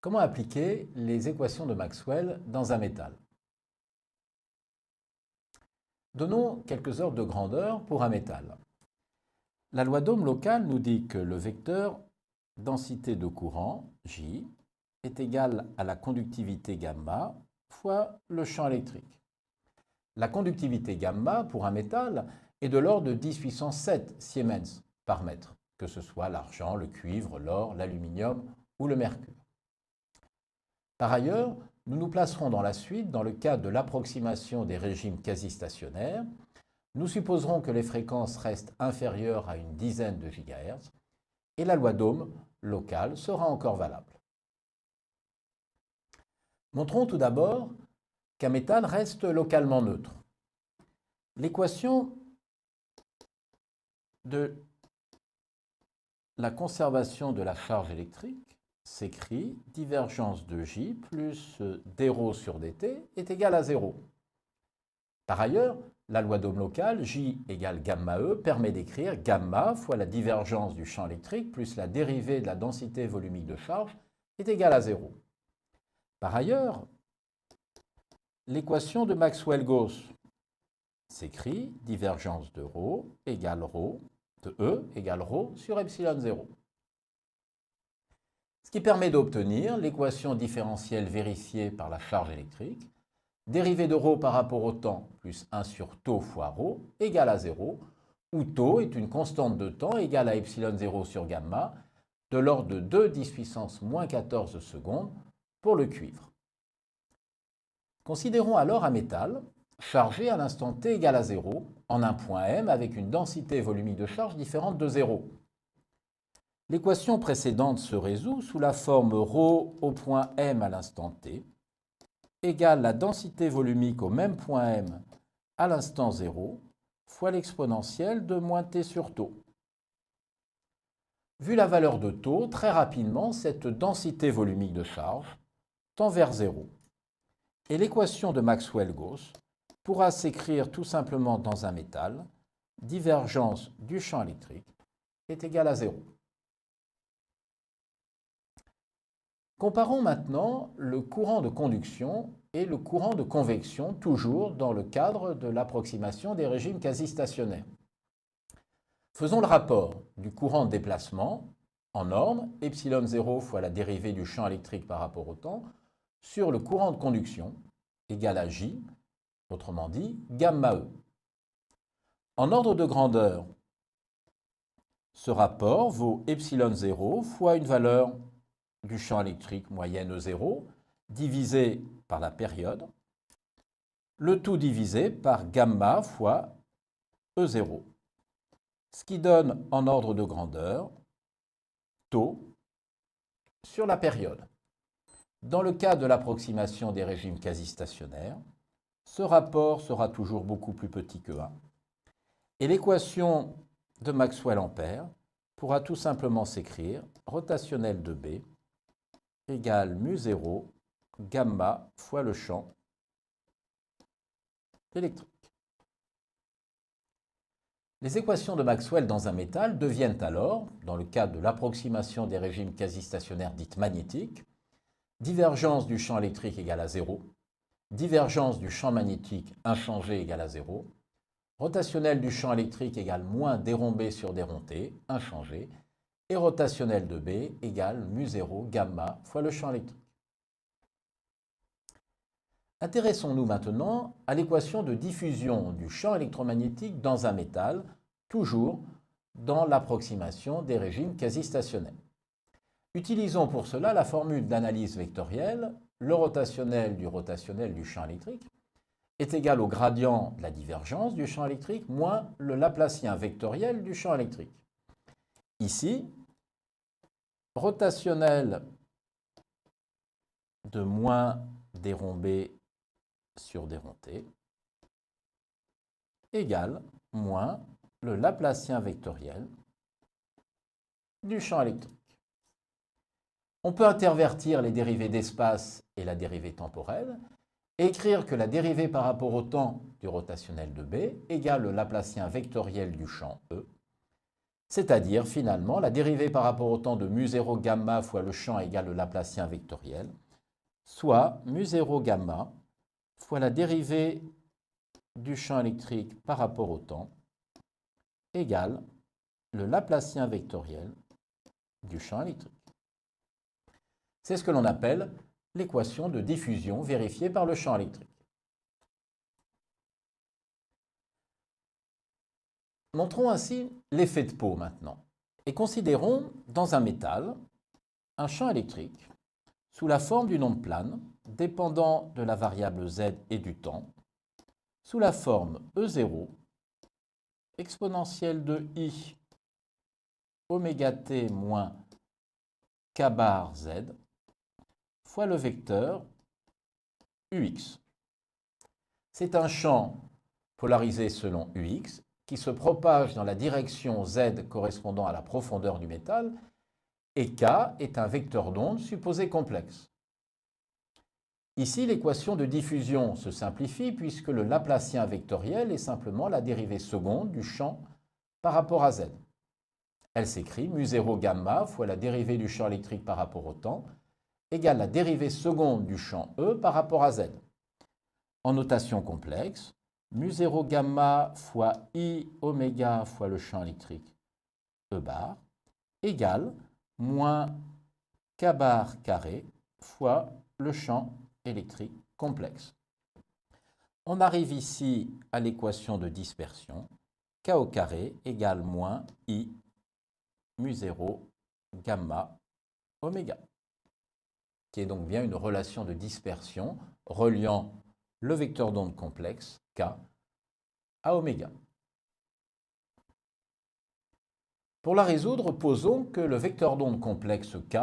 Comment appliquer les équations de Maxwell dans un métal? Donnons quelques ordres de grandeur pour un métal. La loi d'Ohm locale nous dit que le vecteur densité de courant, J, est égal à la conductivité gamma fois le champ électrique. La conductivité gamma pour un métal est de l'ordre de 10 puissance 7 Siemens par mètre, que ce soit l'argent, le cuivre, l'or, l'aluminium ou le mercure. Par ailleurs, nous nous placerons dans la suite dans le cadre de l'approximation des régimes quasi-stationnaires. Nous supposerons que les fréquences restent inférieures à une dizaine de gigahertz et la loi d'Ohm locale sera encore valable. Montrons tout d'abord qu'un métal reste localement neutre. L'équation de la conservation de la charge électrique s'écrit divergence de J plus dρ sur dt est égal à 0. Par ailleurs, la loi d'Ohm locale, J égale gamma E, permet d'écrire gamma fois la divergence du champ électrique plus la dérivée de la densité volumique de charge est égale à 0. Par ailleurs, l'équation de Maxwell-Gauss s'écrit divergence de ρ égale ρ de E égale ρ sur epsilon 0. Ce qui permet d'obtenir l'équation différentielle vérifiée par la charge électrique, dérivée de ρ par rapport au temps plus 1 sur τ fois ρ égale à 0, où τ est une constante de temps égale à epsilon 0 sur gamma, de l'ordre de 2 10 puissance moins 14 secondes pour le cuivre. Considérons alors un métal chargé à l'instant t égale à 0 en un point M avec une densité volumique de charge différente de 0. L'équation précédente se résout sous la forme ρ au point M à l'instant t égale la densité volumique au même point M à l'instant 0 fois l'exponentielle de moins t sur τ. Vu la valeur de τ, très rapidement, cette densité volumique de charge tend vers 0. Et l'équation de Maxwell-Gauss pourra s'écrire tout simplement dans un métal, divergence du champ électrique est égale à 0. Comparons maintenant le courant de conduction et le courant de convection, toujours dans le cadre de l'approximation des régimes quasi-stationnaires. Faisons le rapport du courant de déplacement en norme, epsilon 0 fois la dérivée du champ électrique par rapport au temps, sur le courant de conduction, égal à J, autrement dit, gamma E. En ordre de grandeur, ce rapport vaut epsilon 0 fois une valeur du champ électrique moyenne E0 divisé par la période, le tout divisé par gamma fois E0, ce qui donne en ordre de grandeur τ sur la période. Dans le cas de l'approximation des régimes quasi-stationnaires, ce rapport sera toujours beaucoup plus petit que 1, et l'équation de Maxwell-Ampère pourra tout simplement s'écrire rotationnelle de B égale mu0 gamma fois le champ électrique. Les équations de Maxwell dans un métal deviennent alors, dans le cadre de l'approximation des régimes quasi-stationnaires dites magnétiques, divergence du champ électrique égale à 0, divergence du champ magnétique inchangé égale à 0, rotationnelle du champ électrique égale moins d rond B sur d rond T, inchangé, et rotationnelle de B égale mu0 gamma fois le champ électrique. Intéressons-nous maintenant à l'équation de diffusion du champ électromagnétique dans un métal, toujours dans l'approximation des régimes quasi-stationnaires. Utilisons pour cela la formule d'analyse vectorielle, le rotationnel du champ électrique est égal au gradient de la divergence du champ électrique moins le laplacien vectoriel du champ électrique. Ici, rotationnel de moins d rond B sur d rond T égale moins le laplacien vectoriel du champ électrique. On peut intervertir les dérivées d'espace et la dérivée temporelle et écrire que la dérivée par rapport au temps du rotationnel de B égale le laplacien vectoriel du champ E, c'est-à-dire finalement la dérivée par rapport au temps de mu0 gamma fois le champ égale le Laplacien vectoriel, soit mu0 gamma fois la dérivée du champ électrique par rapport au temps égale le Laplacien vectoriel du champ électrique. C'est ce que l'on appelle l'équation de diffusion vérifiée par le champ électrique. Montrons ainsi l'effet de Pau maintenant et considérons dans un métal un champ électrique sous la forme d'une onde plane dépendant de la variable z et du temps, sous la forme E0 exponentielle de i oméga t moins k bar z fois le vecteur ux. C'est un champ polarisé selon ux qui se propage dans la direction z correspondant à la profondeur du métal, et k est un vecteur d'onde supposé complexe. Ici, l'équation de diffusion se simplifie puisque le Laplacien vectoriel est simplement la dérivée seconde du champ par rapport à z. Elle s'écrit mu0 gamma fois la dérivée du champ électrique par rapport au temps égale la dérivée seconde du champ E par rapport à z. En notation complexe, mu0 gamma fois i oméga fois le champ électrique E bar égale moins k bar carré fois le champ électrique complexe. On arrive ici à l'équation de dispersion, k au carré égale moins i mu0 gamma oméga, qui est donc bien une relation de dispersion reliant le vecteur d'onde complexe k à oméga. Pour la résoudre, posons que le vecteur d'onde complexe k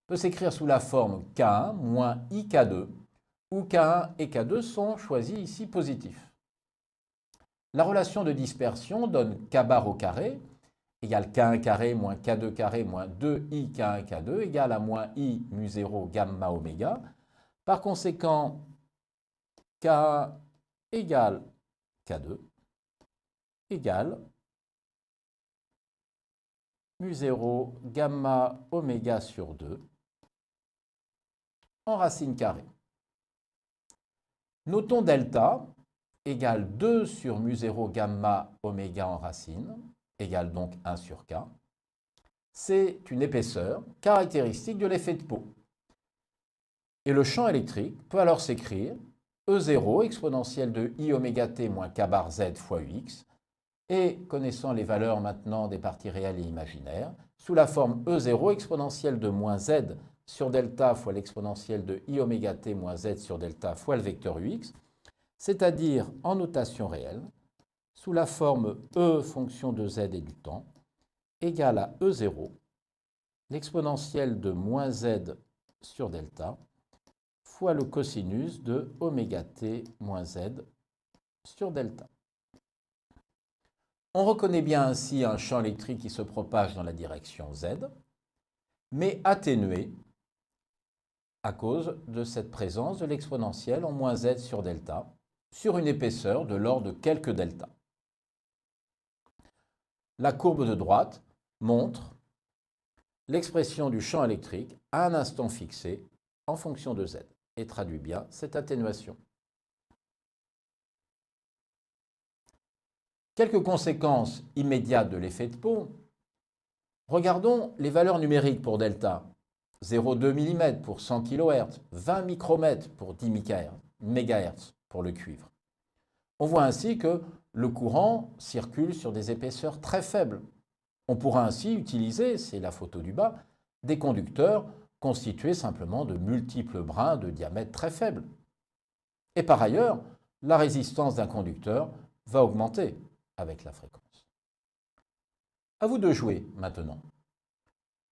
peut s'écrire sous la forme k1 moins ik2, où k1 et k2 sont choisis ici positifs. La relation de dispersion donne k bar au carré égale k1 carré moins k2 carré moins 2i k1 k2 égale à moins i mu0 gamma oméga. Par conséquent, k1 égale k2 égale mu0 gamma oméga sur 2 en racine carrée. Notons delta égale 2 sur mu0 gamma oméga en racine, égale donc 1 sur k. C'est une épaisseur caractéristique de l'effet de Pau. Et le champ électrique peut alors s'écrire E0 exponentielle de i oméga t moins k bar z fois ux, et, connaissant les valeurs maintenant des parties réelles et imaginaires, sous la forme E0 exponentielle de moins z sur delta fois l'exponentielle de i oméga t moins z sur delta fois le vecteur ux, c'est-à-dire en notation réelle, sous la forme E fonction de z et du temps, égale à E0, l'exponentielle de moins z sur delta, fois le cosinus de oméga t moins z sur delta. On reconnaît bien ainsi un champ électrique qui se propage dans la direction z, mais atténué à cause de cette présence de l'exponentielle en moins z sur delta, sur une épaisseur de l'ordre de quelques delta. La courbe de droite montre l'expression du champ électrique à un instant fixé en fonction de z et traduit bien cette atténuation. Quelques conséquences immédiates de l'effet de Pau. Regardons les valeurs numériques pour delta. 0,2 mm pour 100 kHz, 20 micromètres pour 10 MHz pour le cuivre. On voit ainsi que le courant circule sur des épaisseurs très faibles. On pourra ainsi utiliser, c'est la photo du bas, des conducteurs constitués simplement de multiples brins de diamètre très faible. Et par ailleurs, la résistance d'un conducteur va augmenter avec la fréquence. À vous de jouer maintenant.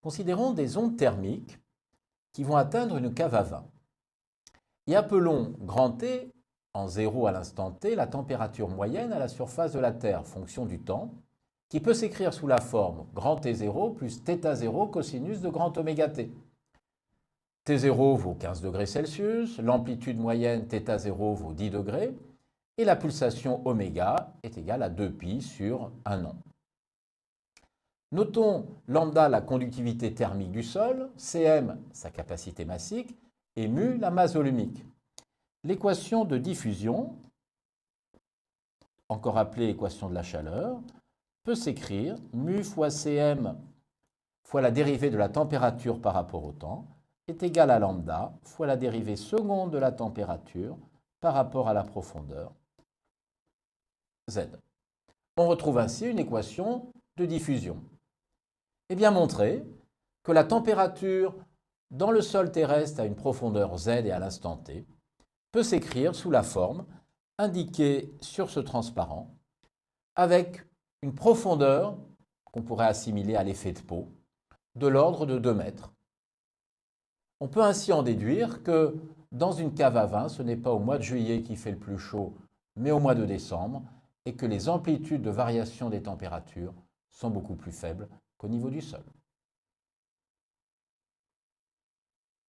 Considérons des ondes thermiques qui vont atteindre une cave à vin. Et appelons grand T, en 0 à l'instant T, la température moyenne à la surface de la Terre, fonction du temps, qui peut s'écrire sous la forme grand T0 plus θ0 cosinus de grand oméga T. T0 vaut 15 degrés Celsius, l'amplitude moyenne θ0 vaut 10 degrés, et la pulsation oméga est égale à 2π sur 1 an. Notons lambda, la conductivité thermique du sol, Cm, sa capacité massique, et mu, la masse volumique. L'équation de diffusion, encore appelée équation de la chaleur, peut s'écrire mu fois Cm fois la dérivée de la température par rapport au temps est égale à lambda fois la dérivée seconde de la température par rapport à la profondeur Z. On retrouve ainsi une équation de diffusion. Et bien montrer que la température dans le sol terrestre à une profondeur Z et à l'instant t peut s'écrire sous la forme indiquée sur ce transparent avec une profondeur qu'on pourrait assimiler à l'effet de Pau de l'ordre de 2 mètres. On peut ainsi en déduire que dans une cave à vin, ce n'est pas au mois de juillet qui fait le plus chaud, mais au mois de décembre, et que les amplitudes de variation des températures sont beaucoup plus faibles qu'au niveau du sol.